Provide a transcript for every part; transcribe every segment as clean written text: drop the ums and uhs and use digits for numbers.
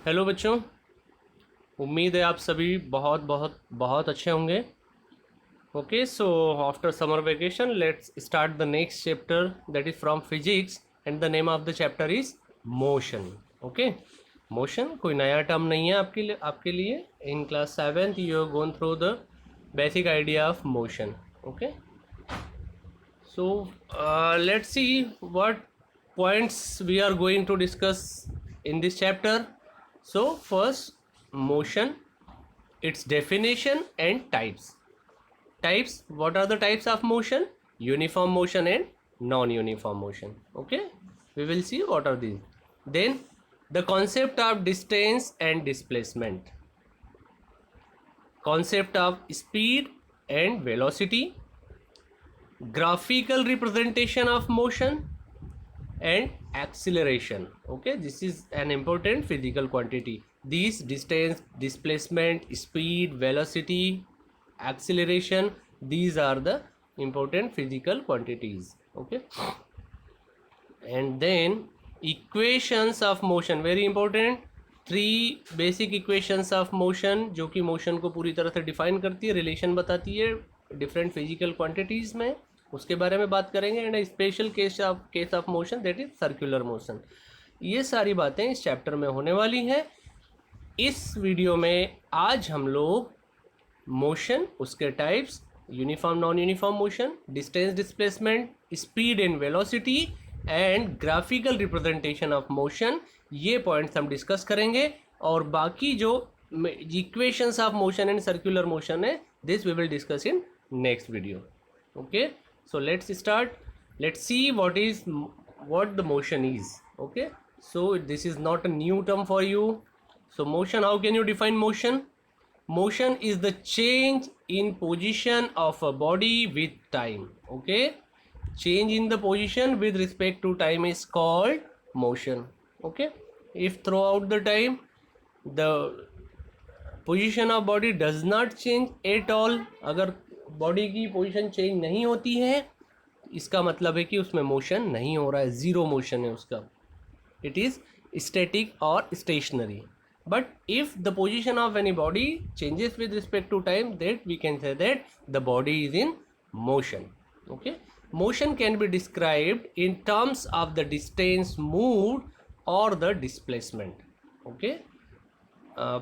Hello बच्चों, उम्मीद है आप सभी बहुत बहुत बहुत अच्छे होंगे। Okay, so after summer vacation let's start the next chapter that is from physics and the name of the chapter is motion. Okay, motion कोई नया टर्म नहीं है आपके लिए। In class 7th you have gone through the basic idea of motion. Okay, so let's see what points we are going to discuss in this chapter. So first, motion, its definition and types. Types, what are the types of motion? Uniform motion and non-uniform motion. Okay, we will see what are these. Then the concept of distance and displacement, concept of speed and velocity, graphical representation of motion and acceleration. Okay, this is an important physical quantity. These distance, displacement, speed, velocity, acceleration, these are the important physical quantities. Okay, and then equations of motion, very important. Three basic equations of motion जो कि motion को पूरी तरह से define करती है, relation बताती है डिफरेंट फिजिकल क्वांटिटीज़ में, उसके बारे में बात करेंगे। And special case of motion that is circular motion. ये सारी बातें इस चैप्टर में होने वाली हैं। इस वीडियो में आज हम लोग मोशन, उसके types, uniform non uniform motion, distance displacement, speed and velocity and graphical representation of motion, ये पॉइंट्स हम डिस्कस करेंगे। और बाकी जो equations of motion and circular motion है, this we will discuss in next video. Okay, so let's start. Let's see what the motion is. Okay, so this is not a new term for you. So motion, how can you define motion? Motion is the change in position of a body with time. Okay, change in the position with respect to time is called motion. Okay, if throughout the time the position of body does not change at all, अगर body की position change नहीं होती है, इसका मतलब है कि उसमें मोशन नहीं हो रहा है, ज़ीरो मोशन है उसका, इट इज़ स्टैटिक और stationery. But if the position of any body changes with respect to time, that we can say that the body is in motion. Okay, motion can be described in terms of the distance moved or the displacement. Okay,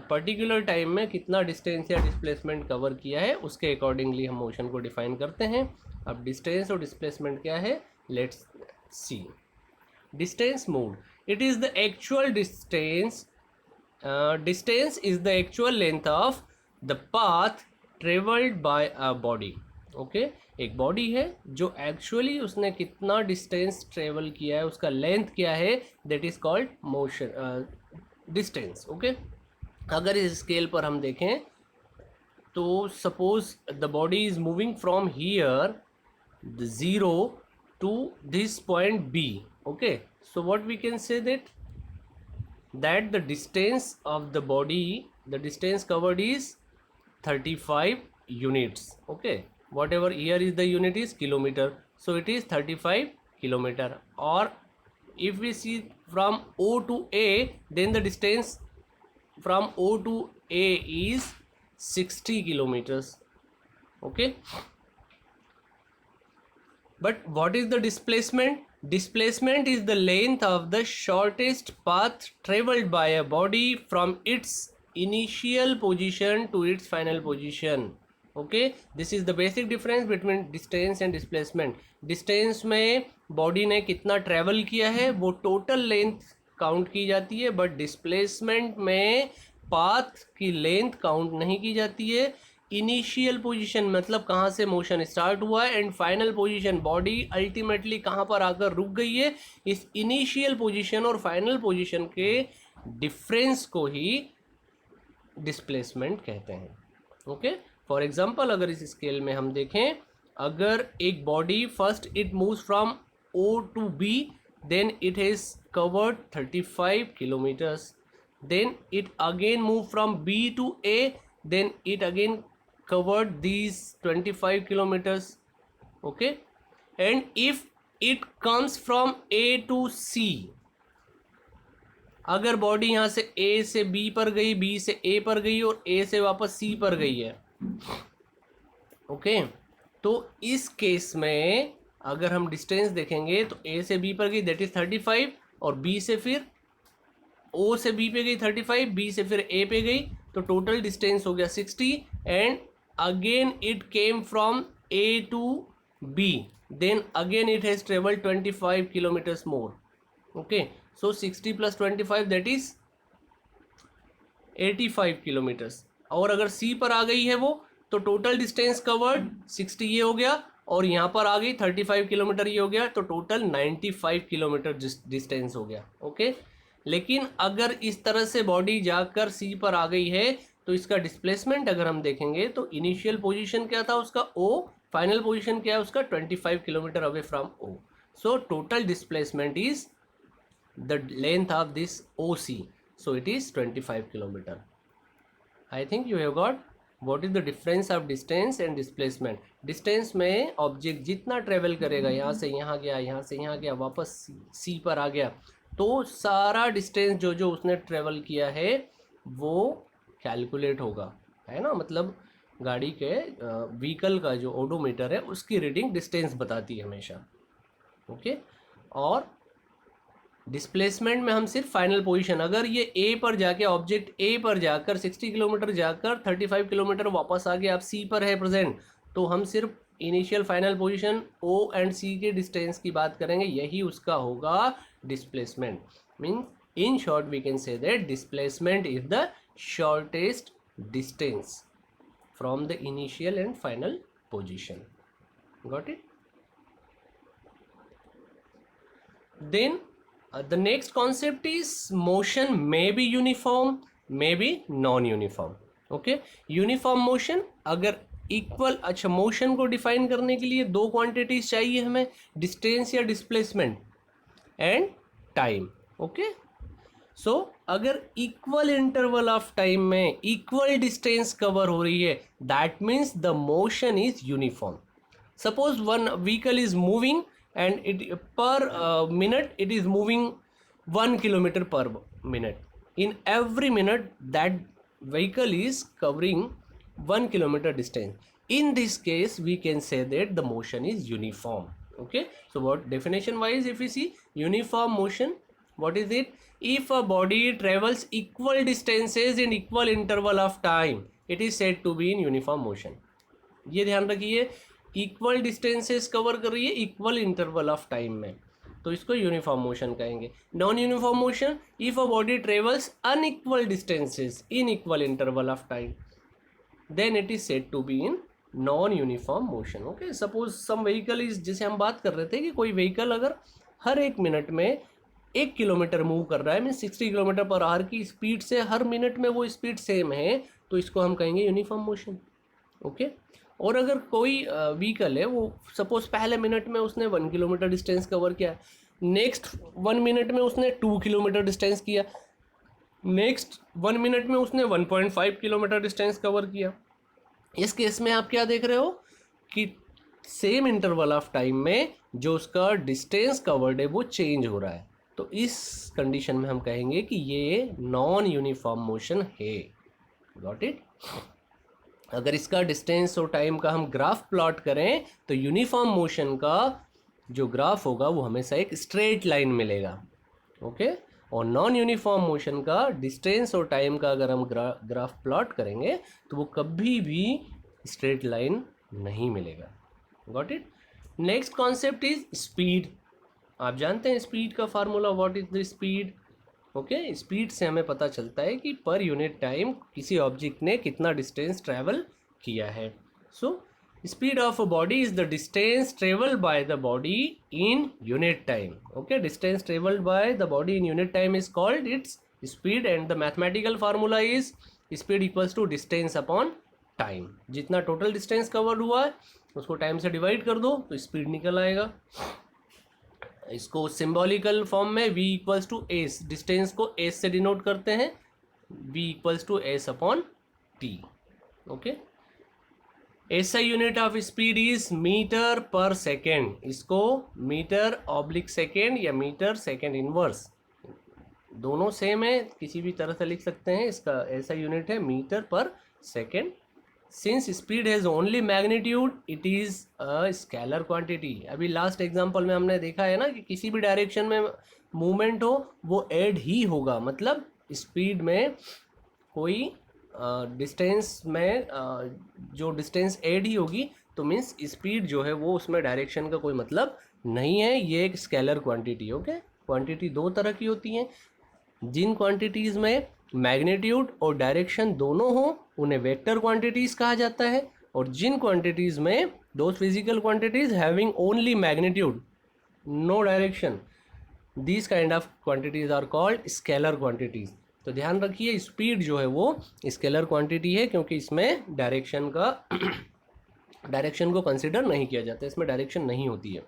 particular time में कितना distance या displacement cover किया है, उसके accordingly हम motion को define करते हैं. अब डिस्टेंस और डिस्प्लेसमेंट क्या है, let's see. Distance moved, it is the actual distance. Distance is the actual length of the path travelled by a body. Okay, एक बॉडी है जो एक्चुअली उसने कितना डिस्टेंस ट्रेवल किया है, उसका लेंथ क्या है, that is called motion, distance. Okay, अगर इस स्केल पर हम देखें तो suppose the body is moving from here the zero to this point B. Okay, so what we can say that the distance of the body, the distance covered is 35 units. Okay, whatever here is the unit is kilometer, so it is 35 kilometer. Or if we see from O to A, then the distance from O to A is 60 kilometers. Okay, but what is the displacement? Displacement is the length of the shortest path traveled by a body from its initial position to its final position. Okay, this is the basic difference between distance and displacement. Distance में body ने कितना travel किया है वो total length count की जाती है, but displacement में पाथ की लेंथ काउंट नहीं की जाती है. इनिशियल पोजीशन मतलब कहाँ से मोशन स्टार्ट हुआ है, and final position body ultimately कहाँ पर आकर रुक गई है. इस इनिशियल पोजीशन और फाइनल पोजीशन के डिफरेंस को ही डिस्प्लेसमेंट कहते हैं. ओके, फॉर एग्जांपल अगर इस स्केल में हम देखें, अगर एक body first it moves from O to B, then it has covered 35 kilometers. Then it again moved from B to A, then it again covered these 25 kilometers. Okay, and if it comes from A to C, अगर body यहाँ से ए से B पर गई, B से ए पर गई और ए से वापस सी पर गई है, ओके, तो इस केस में अगर हम डिस्टेंस देखेंगे तो ए से बी पर गई दैट इज 35, और बी से फिर ओ से बी पे गई 35, बी से फिर ए पे गई, तो टोटल डिस्टेंस हो गया 60, and again it came from A to B, then again it has travelled 25 kilometres more, okay, so 60 + 25 that is 85 kilometres. और अगर सी पर आ गई है वो, तो टोटल डिस्टेंस कवर्ड 60 ये हो गया, और यहाँ पर आ गई 35 किलोमीटर ये हो गया, तो टोटल 95 किलोमीटर डिस्टेंस हो गया, ओके। लेकिन अगर इस तरह से बॉडी जाकर सी पर आ गई है, तो इसका डिस्प्लेसमेंट अगर हम देखेंगे तो इनिशियल पोजीशन क्या था उसका ओ, फाइनल पोजीशन क्या है उसका 25 kilometre away from O, so total displacement is the length of this OC, so it is 25 kilometer. I think you have got what is the difference of distance and displacement. Distance में object जितना travel करेगा, यहाँ से यहाँ गया, यहाँ से यहाँ गया, वापस सी पर आ गया, तो सारा डिस्टेंस जो जो उसने ट्रेवल किया है वो कैलकुलेट होगा, है ना। मतलब गाड़ी के व्हीकल का जो ओडोमीटर है उसकी रीडिंग डिस्टेंस बताती है हमेशा, ओके। और डिस्प्लेसमेंट में हम सिर्फ फाइनल पोजीशन, अगर ये ए पर जाके ऑब्जेक्ट ए पर जाकर 60 किलोमीटर जाकर 35 किलोमीटर वापस आ गया, अब सी पर है प्रेजेंट, तो हम सिर्फ initial final position O and C के डिस्टेंस की बात करेंगे, यही उसका होगा displacement. Means in short we can say that displacement is the shortest distance from the initial and final position. Got it? Then the next concept is motion may be uniform, may be non-uniform, okay। uniform motion अगर equal, अच्छा, motion को define करने के लिए दो quantities चाहिए हमें, distance या डिस्प्लेसमेंट एंड टाइम, ओके। सो अगर इक्वल इंटरवल ऑफ टाइम में इक्वल डिस्टेंस कवर हो रही है, that means the motion is uniform. Suppose one vehicle is moving and it per minute it is moving 1 kilometer per minute. In every minute that vehicle is covering 1 kilometer distance. In this case we can say that the motion is uniform, okay। So what definition wise if we see uniform motion, what is it? If a body travels equal distances in equal interval of time, it is said to be in uniform motion। ये ध्यान रखिए, equal distances cover कर रही है equal interval of time में, तो इसको uniform motion कहेंगे। Non uniform motion, if a body travels unequal distances in equal interval of time, then it is said to be in non uniform motion, okay. Suppose some vehicle is, जैसे हम बात कर रहे थे कि कोई vehicle अगर हर 1 मिनट में 1 किलोमीटर मूव कर रहा है, मीन 60 किलोमीटर पर आवर की स्पीड से हर मिनट में वो स्पीड सेम है, तो इसको हम कहेंगे यूनिफॉर्म मोशन, ओके। और अगर कोई व्हीकल है वो सपोज पहले मिनट में उसने 1 किलोमीटर डिस्टेंस कवर किया, नेक्स्ट 1 मिनट में उसने 2 किलोमीटर डिस्टेंस किया, नेक्स्ट 1 मिनट में उसने 1.5 किलोमीटर डिस्टेंस कवर किया, इस केस में आप क्या देख रहे हो कि सेम इंटरवल ऑफ टाइम में जो उसका डिस्टेंस कवर्ड है वो चेंज हो रहा है, तो इस कंडीशन में हम कहेंगे कि ये नॉन यूनिफॉर्म मोशन है। Got it? अगर इसका डिस्टेंस और टाइम का हम ग्राफ प्लॉट करें तो यूनिफॉर्म मोशन का जो ग्राफ होगा वो हमेशा एक स्ट्रेट लाइन मिलेगा, ओके। और नॉन यूनिफॉर्म मोशन का डिस्टेंस और टाइम का अगर हम ग्राफ प्लॉट करेंगे तो वो कभी भी स्ट्रेट लाइन नहीं मिलेगा। Got it? Next concept is speed. आप जानते हैं स्पीड का formula, what is the speed, okay. Speed से हमें पता चलता है कि पर यूनिट टाइम किसी ऑब्जेक्ट ने कितना डिस्टेंस ट्रैवल किया है। So speed of a body is the distance travelled by the body in unit time, okay. Distance travelled by the body in unit time is called its speed, and the mathematical formula is speed equals to distance upon time. जितना total distance covered हुआ है उसको time से divide कर दो तो speed निकल आएगा। इसको सिंबॉलिकल फॉर्म में v equals to s, distance को एस से डिनोट करते हैं, v equals to s upon t, okay. SI unit of speed is metre per second, इसको मीटर ऑब्लिक सेकेंड या मीटर सेकेंड इनवर्स दोनों सेम है, किसी भी तरह से लिख सकते हैं, इसका ऐसा यूनिट है metre per second. Since speed has only magnitude it is a scalar quantity. अभी लास्ट एग्जांपल में हमने देखा है ना कि किसी भी डायरेक्शन में मूवमेंट हो वो ऐड ही होगा, मतलब स्पीड में कोई डिस्टेंस में जो डिस्टेंस ऐड ही होगी, तो मीन्स स्पीड जो है वो उसमें डायरेक्शन का कोई मतलब नहीं है, ये एक स्केलर क्वांटिटी। ओके, क्वांटिटी दो तरह की होती हैं, जिन क्वांटिटीज़ में मैग्नीट्यूड और डायरेक्शन दोनों हो उन्हें वेक्टर क्वांटिटीज़ कहा जाता है, और जिन क्वांटिटीज़ में those physical quantities having only magnitude no direction, these kind of quantities are called scalar quantities. तो ध्यान रखिए स्पीड जो है वो स्केलर क्वांटिटी है, क्योंकि इसमें डायरेक्शन का डायरेक्शन को कंसिडर नहीं किया जाता, इसमें डायरेक्शन नहीं होती है।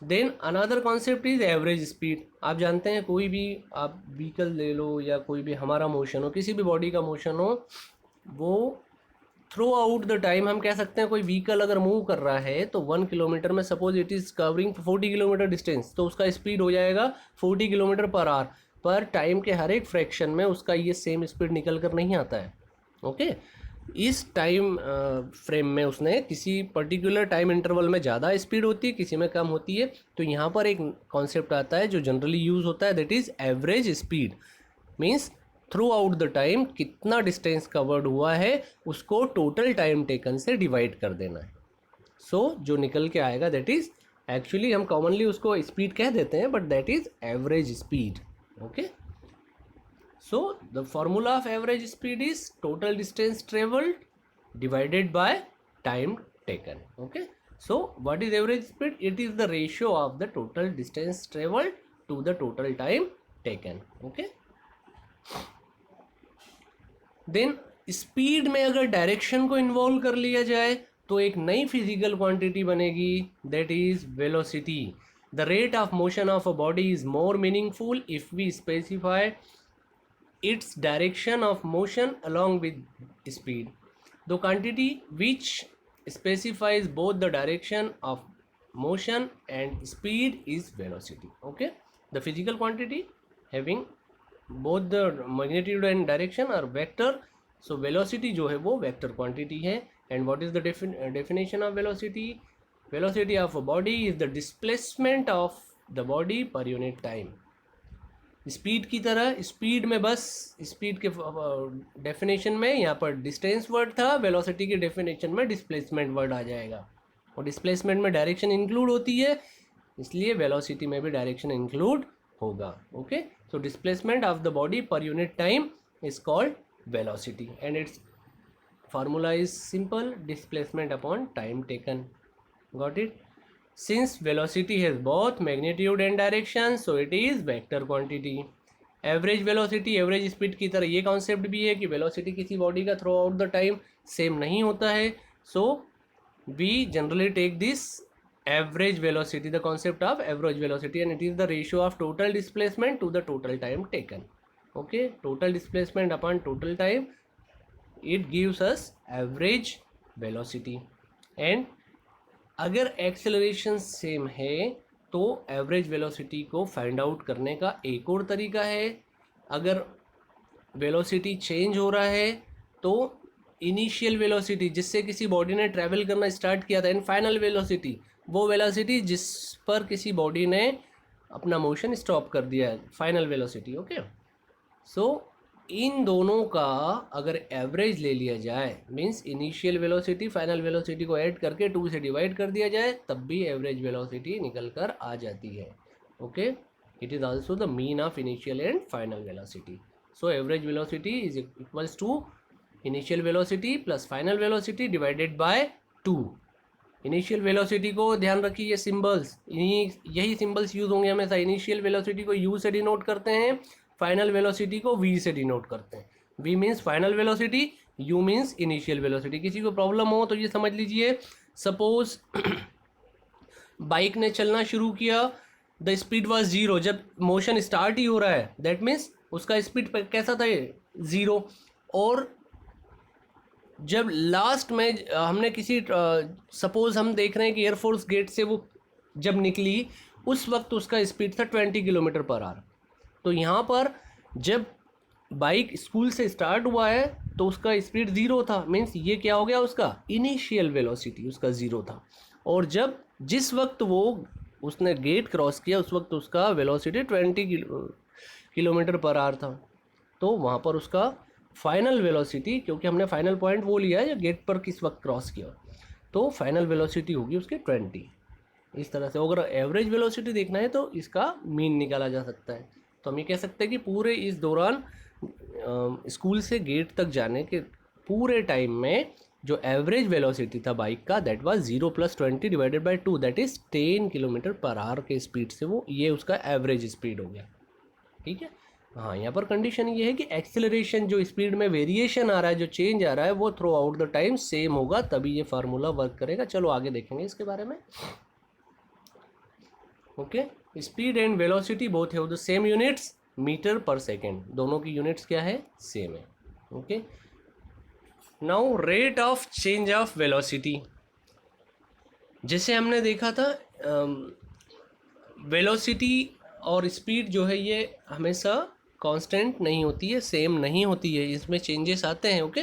Then another concept is average speed. आप जानते हैं कोई भी आप व्हीकल ले लो या कोई भी हमारा मोशन हो, किसी भी बॉडी का मोशन हो, वो थ्रू आउट द टाइम हम कह सकते हैं कोई व्हीकल अगर मूव कर रहा है तो 1 किलोमीटर में suppose it is covering 40 kilometre distance, तो उसका स्पीड हो जाएगा 40 किलोमीटर पर आवर। पर टाइम के हर एक फ्रैक्शन में उसका ये सेम स्पीड निकल कर नहीं आता है। ओके, इस टाइम फ्रेम में उसने किसी पर्टिकुलर टाइम इंटरवल में ज़्यादा स्पीड होती है, किसी में कम होती है। तो यहाँ पर एक कॉन्सेप्ट आता है जो जनरली यूज़ होता है, that is average speed. Means through out the time कितना डिस्टेंस कवर्ड हुआ है उसको टोटल टाइम टेकन से डिवाइड कर देना है। सो जो निकल के आएगा दैट इज़, एक्चुअली हम कॉमनली उसको स्पीड कह देते हैं, but that is average speed. Okay, so the formula of average speed is total distance traveled divided by time taken. Okay, so what is average speed? It is the ratio of the total distance traveled to the total time taken. Okay, then speed में अगर direction को involve कर लिया जाए तो एक नई physical quantity बनेगी, that is velocity. The rate of motion of a body is more meaningful if we specify its direction of motion along with speed. The quantity which specifies both the direction of motion and speed is velocity. Okay, the physical quantity having both the magnitude and direction are vector, so velocity जो है वो vector quantity है। And what is the definition of velocity? Velocity of a body is the displacement of the body per unit time. Speed की तरह speed में बस speed के definition में यहाँ पर डिस्टेंस वर्ड था, वेलोसिटी के डेफिनेशन में डिस्प्लेसमेंट वर्ड आ जाएगा, और डिस्प्लेसमेंट में डायरेक्शन इंक्लूड होती है, इसलिए वेलोसिटी में भी डायरेक्शन इंक्लूड होगा। Okay, so displacement of the body per unit time is called velocity and it's formula is simple, displacement upon time taken. Got it? Since velocity has both magnitude and direction, so it is vector quantity. Average velocity, average speed की तरह ये concept भी है कि velocity किसी body का through out the time same नहीं होता है, so we generally take this average velocity, the concept of average velocity, and it is the ratio of total displacement to the total time taken. Okay, total displacement upon total time, it gives us average velocity. And अगर acceleration same है तो average velocity को find out करने का एक और तरीका है। अगर वेलोसिटी चेंज हो रहा है तो इनिशियल वेलोसिटी जिससे किसी बॉडी ने ट्रैवल करना स्टार्ट किया था, एंड फाइनल वेलोसिटी वो वेलोसिटी जिस पर किसी बॉडी ने अपना मोशन स्टॉप कर दिया है, फाइनल वेलोसिटी। ओके, सो इन दोनों का अगर एवरेज ले लिया जाए, means initial velocity final velocity को ऐड करके 2 से डिवाइड कर दिया जाए, तब भी एवरेज वेलोसिटी निकल कर आ जाती है। Okay, it is also the mean of initial and final velocity. So average velocity is equals to initial velocity plus final velocity divided by 2। Initial velocity को ध्यान रखिए, ये सिंबल्स यही सिंबल्स यूज़ होंगे हमेशा। इनिशियल वेलोसिटी को u से denote करते हैं, फाइनल वेलोसिटी को वी से डिनोट करते हैं। V means final velocity, u means initial velocity. किसी को प्रॉब्लम हो तो ये समझ लीजिए, सपोज बाइक ने चलना शुरू किया, द स्पीड वाज 0, जब मोशन स्टार्ट ही हो रहा है दैट मीन्स उसका स्पीड कैसा था, 0। और जब लास्ट में हमने किसी सपोज हम देख रहे हैं कि एयरफोर्स गेट से वो जब निकली, उस वक्त उसका स्पीड था 20 किलोमीटर पर आवर। तो यहाँ पर जब बाइक स्कूल से स्टार्ट हुआ है तो उसका स्पीड 0 था, मीन्स ये क्या हो गया, उसका इनिशियल वेलोसिटी उसका 0 था। और जब जिस वक्त वो उसने गेट क्रॉस किया उस वक्त उसका वेलोसिटी 20 किलोमीटर पर आवर था। तो वहाँ पर उसका फाइनल वेलोसिटी, क्योंकि हमने फाइनल पॉइंट वो लिया है जो गेट पर किस वक्त क्रॉस किया, तो फाइनल वेलोसिटी होगी उसकी 20। इस तरह से अगर एवरेज वेलोसिटी देखना है तो इसका मीन निकाला जा सकता है। तो हम ये कह सकते हैं कि पूरे इस दौरान स्कूल से गेट तक जाने के पूरे टाइम में जो एवरेज वेलोसिटी था बाइक का, that was 0 + 20 divided by 2, that is 10 kilometre per hour के स्पीड से वो ये उसका एवरेज स्पीड हो गया। ठीक है। हाँ, यहाँ पर कंडीशन ये है कि एक्सेलरेशन जो स्पीड में वेरिएशन आ रहा है, जो चेंज आ रहा है, वो through out the time same होगा, तभी ये फार्मूला वर्क करेगा। चलो आगे देखेंगे इसके बारे में। Okay, speed and velocity both have the same units, metre per second, दोनों की यूनिट्स क्या है, सेम है। Okay, now rate of change of velocity, जैसे हमने देखा था वेलोसिटी और स्पीड जो है ये हमेशा कांस्टेंट नहीं होती है, सेम नहीं होती है, इसमें चेंजेस आते हैं। ओके,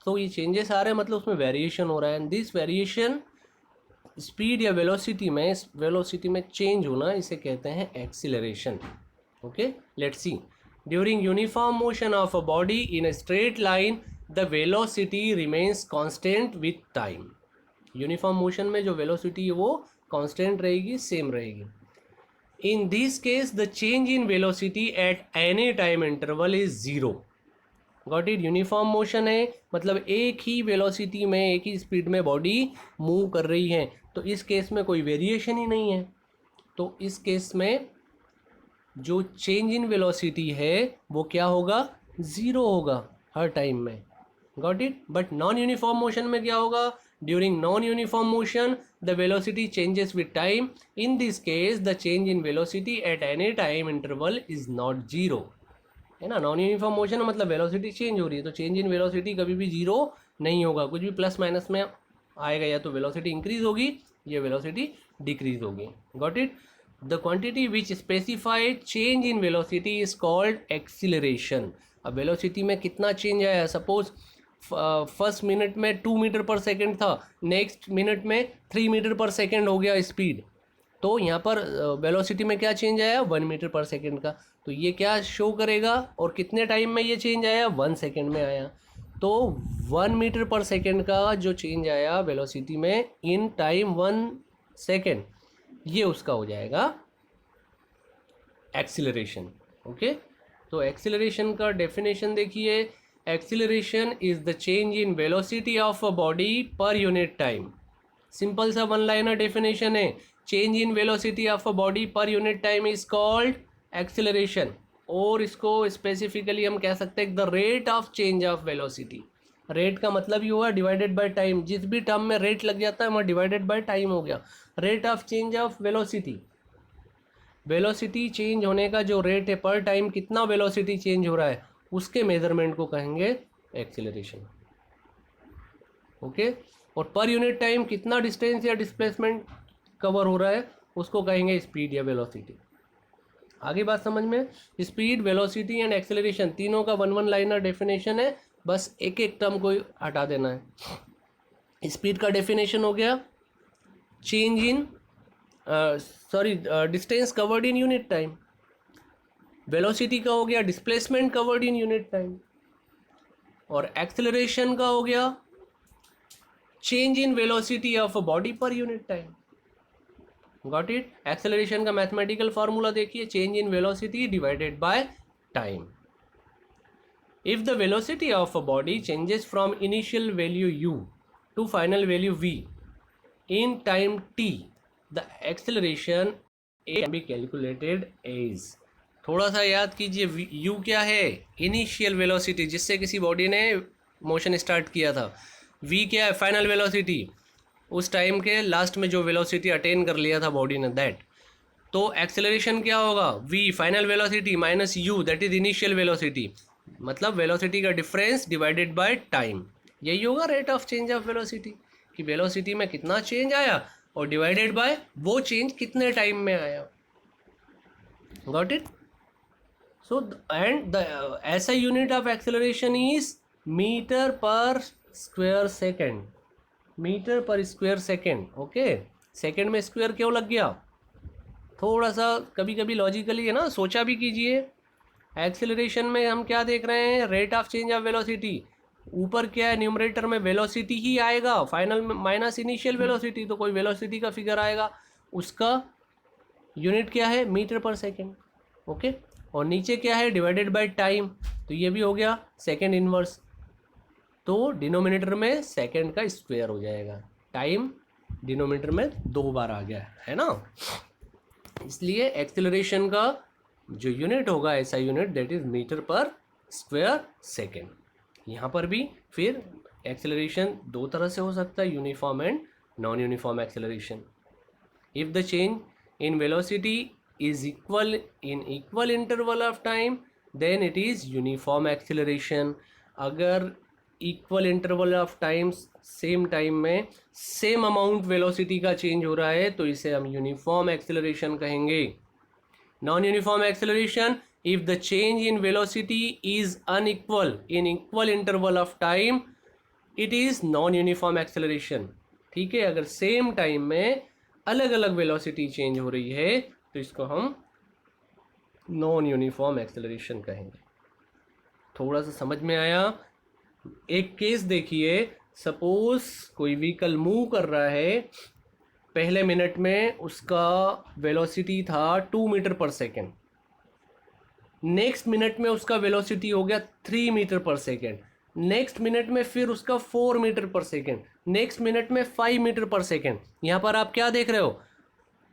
तो ये चेंजेस आ रहे हैं मतलब उसमें वेरिएशन हो रहा है, एंड दिस वेरिएशन स्पीड या वेलोसिटी में चेंज होना, इसे कहते हैं acceleration. Okay, let's see, during uniform motion of a body in a straight line the velocity remains constant with time. Uniform motion में जो वेलोसिटी है वो कांस्टेंट रहेगी, सेम रहेगी। In this case the change in velocity at any time interval is 0। Got it. Uniform motion है मतलब एक ही velocity में, एक ही स्पीड में बॉडी मूव कर रही है, तो इस केस में कोई वेरिएशन ही नहीं है। तो इस केस में जो चेंज इन वेलोसिटी है वो क्या होगा, 0 होगा हर टाइम में। Got it. But non uniform motion में क्या होगा, during non uniform motion the velocity changes with time. In this case the change in velocity at any time interval is not 0, है ना। नॉन यूनिफॉर्म मोशन मतलब velocity change हो रही है, तो चेंज इन वेलोसिटी कभी भी 0 नहीं होगा, कुछ भी प्लस माइनस में आएगा, या तो वेलोसिटी इंक्रीज होगी या वेलोसिटी डिक्रीज होगी। Got it. The quantity which specified change in velocity is called acceleration. अब वेलोसिटी में कितना चेंज आया, सपोज फर्स्ट मिनट में 2 मीटर पर सेकेंड था, नेक्स्ट मिनट में 3 मीटर पर सेकेंड हो गया स्पीड, तो यहाँ पर वेलोसिटी में क्या चेंज आया, 1 मीटर पर सेकेंड का। तो ये क्या शो करेगा, और कितने टाइम में ये चेंज आया, 1 सेकेंड में आया। तो 1 मीटर पर सेकेंड का जो चेंज आया वेलोसिटी में इन टाइम 1 सेकेंड, ये उसका हो जाएगा एक्सीलरेशन। ओके, तो एक्सीलरेशन का डेफिनेशन देखिए, acceleration is the change in velocity of a body per unit time. Simple सा वन लाइनर डेफिनेशन है, change in velocity of a body per unit time is called acceleration. और इसको specifically हम कह सकते हैं the rate of change of velocity. Rate का मतलब ही हुआ डिवाइडेड बाय टाइम, जिस भी टर्म में रेट लग जाता है वहाँ डिवाइडेड बाय टाइम हो गया। Rate of change of velocity, velocity change होने का जो रेट है पर टाइम, कितना वेलोसिटी चेंज हो रहा है, उसके मेजरमेंट को कहेंगे एक्सीलरेशन। ओके, और पर यूनिट टाइम कितना डिस्टेंस या डिस्प्लेसमेंट कवर हो रहा है, उसको कहेंगे स्पीड या वेलोसिटी। आगे बात समझ में, स्पीड, वेलोसिटी एंड एक्सेलरेशन तीनों का वन लाइनर डेफिनेशन है, बस एक एक टर्म को हटा देना है। स्पीड का डेफिनेशन हो गया change in distance covered in unit time. Velocity का हो गया displacement covered in unit time. और एक्सेलरेशन का हो गया change in velocity of a body per unit time. Got it. Acceleration का मैथमेटिकल फार्मूला देखिए, change in velocity divided by time. If the velocity of a body changes from initial value u to final value v in time t, the acceleration can be calculated as. थोड़ा सा याद कीजिए, u क्या है, initial velocity जिससे किसी body ने motion start किया था। v क्या है, फाइनल वेलोसिटी, उस टाइम के लास्ट में जो वेलोसिटी अटेन कर लिया था बॉडी ने, दैट। तो एक्सेलरेशन क्या होगा, v final velocity minus u that is initial velocity, मतलब वेलोसिटी का डिफरेंस डिवाइडेड बाय टाइम। यही होगा rate of change of velocity, कि वेलोसिटी में कितना चेंज आया और डिवाइडेड बाय वो चेंज कितने टाइम में आया। Got it. So and the SI unit of acceleration is metre per square second, metre per square second. Okay, second में स्क्वायर क्यों लग गया? थोड़ा सा कभी कभी लॉजिकली है ना, सोचा भी कीजिए. एक्सेलरेशन में हम क्या देख रहे हैं? Rate of change of velocity. ऊपर क्या है? न्यूमरेटर में वेलोसिटी ही आएगा, फाइनल में माइनस इनिशियल वेलोसिटी, तो कोई वेलोसिटी का फिगर आएगा, उसका यूनिट क्या है? Metre per second. ओके, और नीचे क्या है? डिवाइडेड बाय टाइम, तो ये भी हो गया सेकेंड इनवर्स. तो डिनोमिनेटर में सेकेंड का स्क्वायर हो जाएगा, टाइम डिनोमिनेटर में 2 बार आ गया है ना. इसलिए एक्सेलरेशन का जो यूनिट होगा ऐसा unit, that is metre per square second. यहाँ पर भी फिर एक्सेलरेशन दो तरह से हो सकता है, uniform and non uniform acceleration. If the change in velocity is equal in equal interval of time, then it is uniform acceleration. अगर equal interval of times same time में same amount velocity का change हो रहा है तो इसे हम uniform acceleration कहेंगे. non uniform acceleration, if the change in velocity is unequal in equal interval of time, it is non uniform acceleration. ठीक है, अगर same time में अलग अलग वेलोसिटी चेंज हो रही है तो इसको हम नॉन यूनिफॉर्म एक्सेलरेशन कहेंगे. थोड़ा सा समझ में आया? एक केस देखिए, सपोज कोई व्हीकल मूव कर रहा है, पहले मिनट में उसका वेलोसिटी था 2 metre per second, next minute में उसका वेलोसिटी हो गया 3 metre per second, next minute में फिर उसका 4 metre per second, next minute में 5 मीटर पर सेकेंड. यहाँ पर आप क्या देख रहे हो?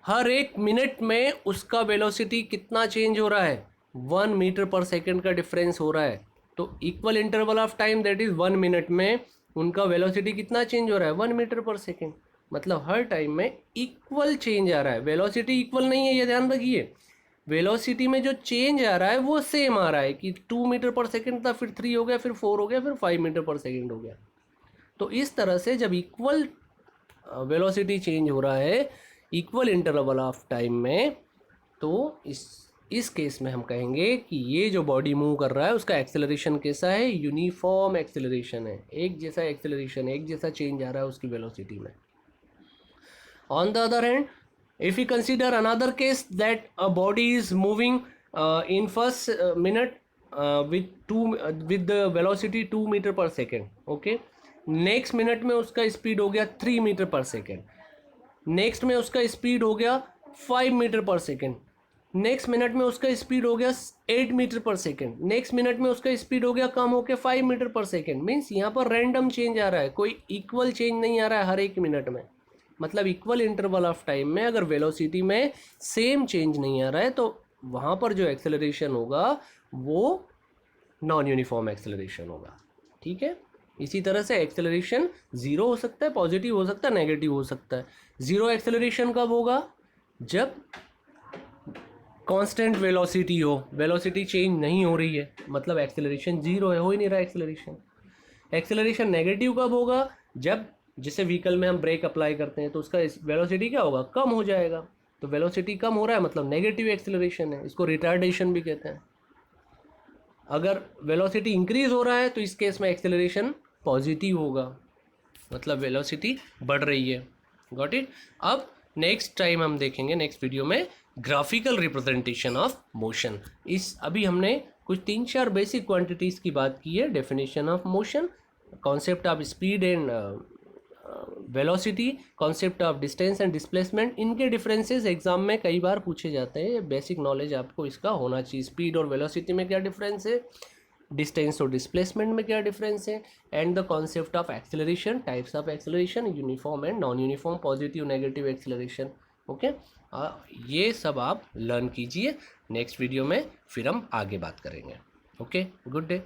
हर एक मिनट में उसका वेलोसिटी कितना चेंज हो रहा है? 1 मीटर पर सेकेंड का डिफरेंस हो रहा है. तो equal interval of time, that is 1 minute में उनका वेलोसिटी कितना चेंज हो रहा है? 1 मीटर पर सेकेंड. मतलब हर टाइम में इक्वल चेंज आ रहा है. वेलोसिटी इक्वल नहीं है, ये ध्यान रखिए. वेलोसिटी में जो चेंज आ रहा है वो सेम आ रहा है कि 2 मीटर पर सेकेंड था, फिर 3 हो गया, फिर 4 हो गया, फिर 5 मीटर पर सेकेंड हो गया. तो इस तरह से जब इक्वल वेलोसिटी चेंज हो रहा है इक्वल इंटरवल ऑफ टाइम में, तो इस केस में हम कहेंगे कि ये जो बॉडी मूव कर रहा है उसका एक्सेलरेशन कैसा है? यूनिफॉर्म एक्सेलरेशन है, एक जैसा एक्सेलरेशन, एक जैसा चेंज आ रहा है उसकी वेलोसिटी में. On the other hand, if we consider another case that a body is moving in first minute with the velocity 2 meter per second, okay, next minute में उसका स्पीड हो गया 3 मीटर पर सेकेंड, नेक्स्ट में उसका speed हो गया 5 metre per second, next minute में उसका स्पीड हो गया 8 metre per second, next minute में उसका स्पीड हो गया कम होकर 5 मीटर पर सेकेंड. मीन्स यहाँ पर रैंडम चेंज आ रहा है, कोई इक्वल चेंज नहीं आ रहा है हर एक मिनट में. मतलब इक्वल इंटरवल ऑफ टाइम में अगर वेलोसिटी में सेम चेंज नहीं आ रहा है तो वहाँ पर जो एक्सेलरेशन होगा वो नॉन यूनिफॉर्म एक्सेलरेशन होगा. ठीक है, इसी तरह से एक्सेलरेशन जीरो हो सकता है, पॉजिटिव हो सकता है, नेगेटिव हो सकता है. जीरो एक्सेलरेशन कब होगा? जब कांस्टेंट वेलोसिटी हो, वेलोसिटी चेंज नहीं हो रही है, मतलब एक्सेलरेशन जीरो है, हो ही नहीं रहा एक्सेलरेशन. एक्सेलरेशन नेगेटिव कब होगा? जब जिसे व्हीकल में हम ब्रेक अप्लाई करते हैं तो उसका वेलोसिटी क्या होगा? कम हो जाएगा. तो वेलोसिटी कम हो रहा है मतलब नेगेटिव एक्सेलरेशन है, इसको रिटार्डेशन भी कहते हैं. अगर वेलोसिटी इंक्रीज हो रहा है तो इस केस में एक्सेलरेशन पॉजिटिव होगा, मतलब वेलोसिटी बढ़ रही है. Got it? अब नेक्स्ट टाइम हम देखेंगे नेक्स्ट वीडियो में ग्राफिकल रिप्रेजेंटेशन ऑफ मोशन. इस अभी हमने कुछ 3-4 बेसिक क्वांटिटीज़ की बात की है. Definition of motion, concept of speed and velocity, concept of distance and displacement. इनके डिफरेंसेस एग्जाम में कई बार पूछे जाते हैं. बेसिक नॉलेज आपको इसका होना चाहिए. स्पीड और वेलोसिटी में क्या डिफरेंस है, डिस्टेंस और डिस्प्लेसमेंट में क्या डिफरेंस है, and the concept of acceleration, types of acceleration, uniform and non uniform, positive negative acceleration. Okay, ये सब आप लर्न कीजिए. नेक्स्ट वीडियो में फिर हम आगे बात करेंगे. Okay, good day.